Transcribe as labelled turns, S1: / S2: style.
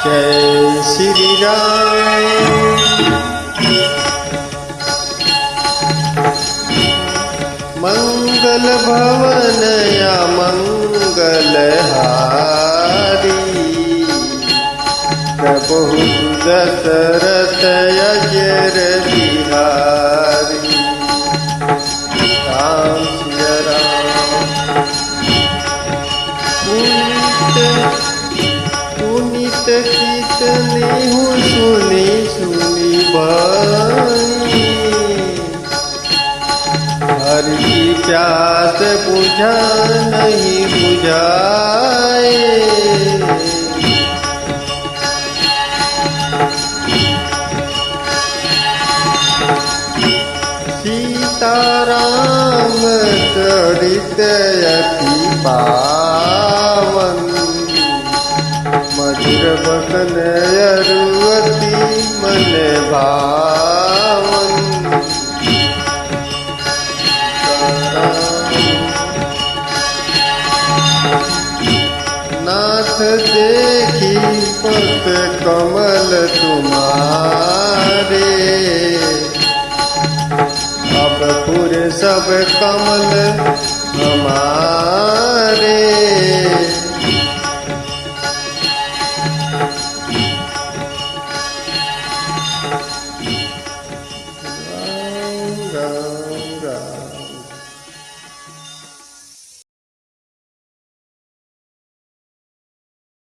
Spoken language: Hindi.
S1: जय श्री राम। मंगल भवन या मंगल हारी, प्रभु दशरथ अजर बिहारी। राम सिया राम। पुनित कीर्तने हूँ सुनी सुनी बानी, हरि की प्यास बुझा नहीं बुझाए। सीताराम चरित अति पावन, मधुर बचन अरुअति मन भावन। नाथ देखी पद कमल तुम्हारे, अब पूरे सब कमल हमारे।